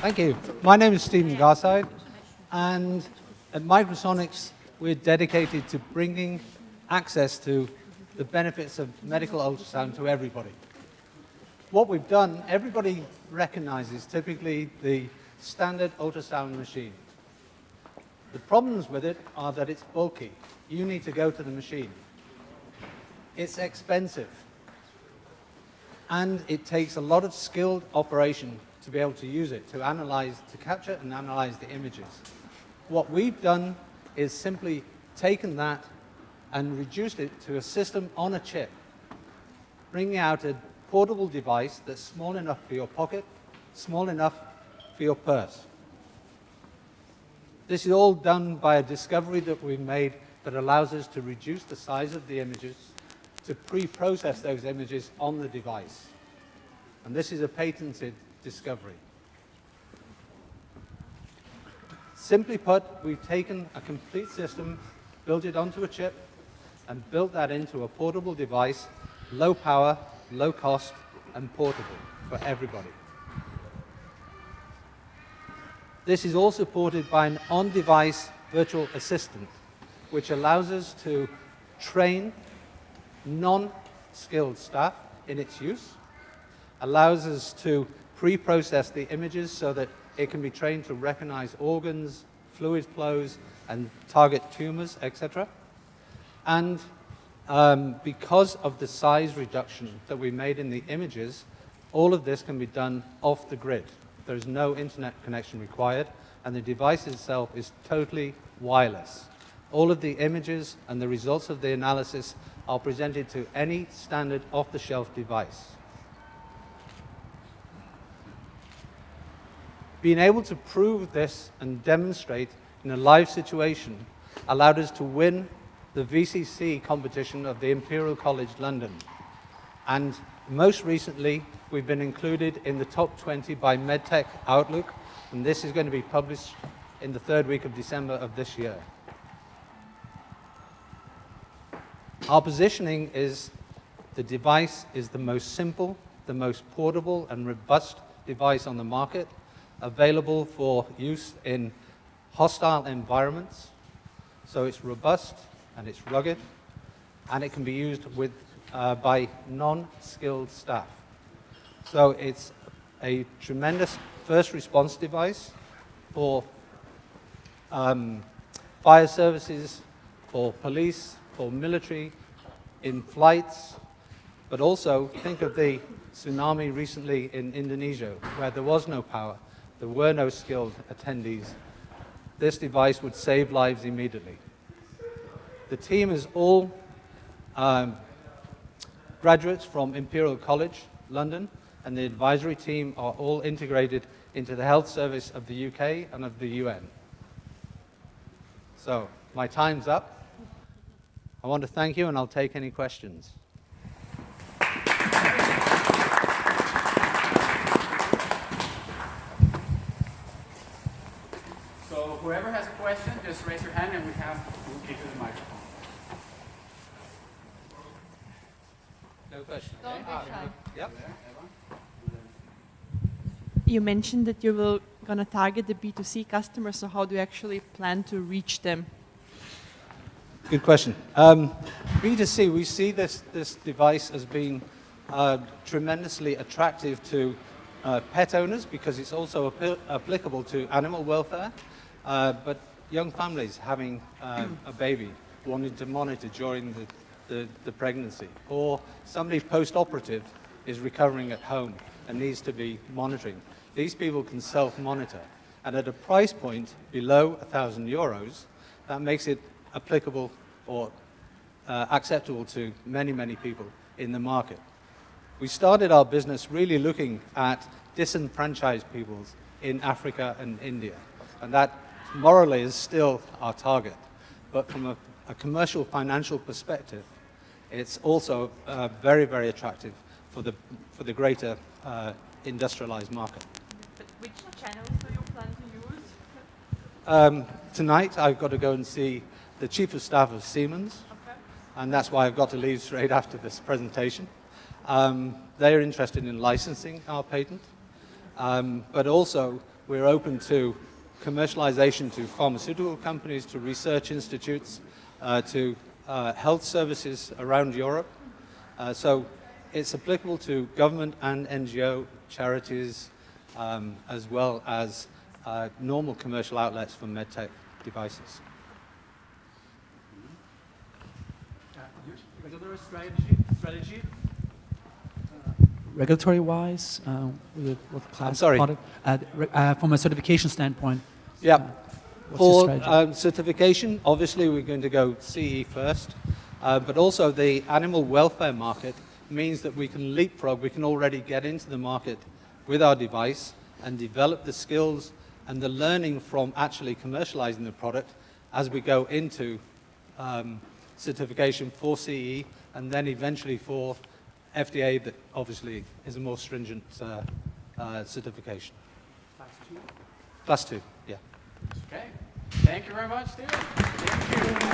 Thank you. My name is Stephen Garside, and at Microsonix, we're dedicated to bringing access to the benefits of medical ultrasound to everybody. What we've done, everybody recognizes typically the standard ultrasound machine. The problems with it are that it's bulky. You need to go to the machine. It's expensive. And it takes a lot of skilled operation to be able to use it, to capture and analyze the images. What we've done is simply taken that and reduced it to a system on a chip, bringing out a portable device that's small enough for your pocket, small enough for your purse. This is all done by a discovery that we've made that allows us to reduce the size of the images, to pre-process those images on the device. And this is a patented discovery. Simply put, we've taken a complete system, built it onto a chip, and built that into a portable device, low power, low cost, and portable for everybody. This is all supported by an on-device virtual assistant, which allows us to train non-skilled staff in its use, allows us to pre-process the images so that it can be trained to recognize organs, fluid flows, and target tumors, etc. And because of the size reduction that we made in the images, all of this can be done off the grid. There's no internet connection required, and the device itself is totally wireless. All of the images and the results of the analysis are presented to any standard off-the-shelf device. Being able to prove this and demonstrate in a live situation allowed us to win the VCC competition of the Imperial College London. And most recently, we've been included in the top 20 by MedTech Outlook, and this is going to be published in the third week of December of this year. Our positioning is the device is the most simple, the most portable and robust device on the market, available for use in hostile environments. So it's robust and it's rugged, and it can be used by non-skilled staff. So it's a tremendous first response device for fire services, for police, for military, in flights, but also think of the tsunami recently in Indonesia, where there was no power, there were no skilled attendees. This device would save lives immediately. The team is all graduates from Imperial College London, and the advisory team are all integrated into the health service of the UK and of the UN. So my time's up. I want to thank you, and I'll take any questions. So whoever has a question, just raise your hand and we'll give you the microphone. No question. Don't be shy. Yep. You mentioned that you were going to target the B2C customers, so how do you actually plan to reach them? Good question. B2C, we see this device as being tremendously attractive to pet owners because it's also applicable to animal welfare, but young families having a baby wanting to monitor during the pregnancy, or somebody post-operative is recovering at home and needs to be monitoring. These people can self-monitor, and at a price point below 1,000 euros, that makes it applicable or acceptable to many, many people in the market. We started our business really looking at disenfranchised peoples in Africa and India, and that morally is still our target. But from a commercial financial perspective, it's also very, very attractive for the greater industrialized market. But which channels do you plan to use? Tonight, I've got to go and see the Chief of Staff of Siemens, Okay. and that's why I've got to leave straight after this presentation. They are interested in licensing our patent, but also we're open to commercialization to pharmaceutical companies, to research institutes, to health services around Europe. So it's applicable to government and NGO charities, as well as normal commercial outlets for medtech devices. Regulatory strategy? Regulatory-wise, with class I'm sorry. product, from a certification standpoint. Yeah. What's your For strategy? certification, obviously we're going to go CE first, but also the animal welfare market means that we can leapfrog, we can already get into the market with our device and develop the skills and the learning from actually commercializing the product as we go into certification for CE and then eventually for FDA, that obviously is a more stringent certification. Class 2. Class 2, yeah. Okay. Thank you very much, Steve. Thank you.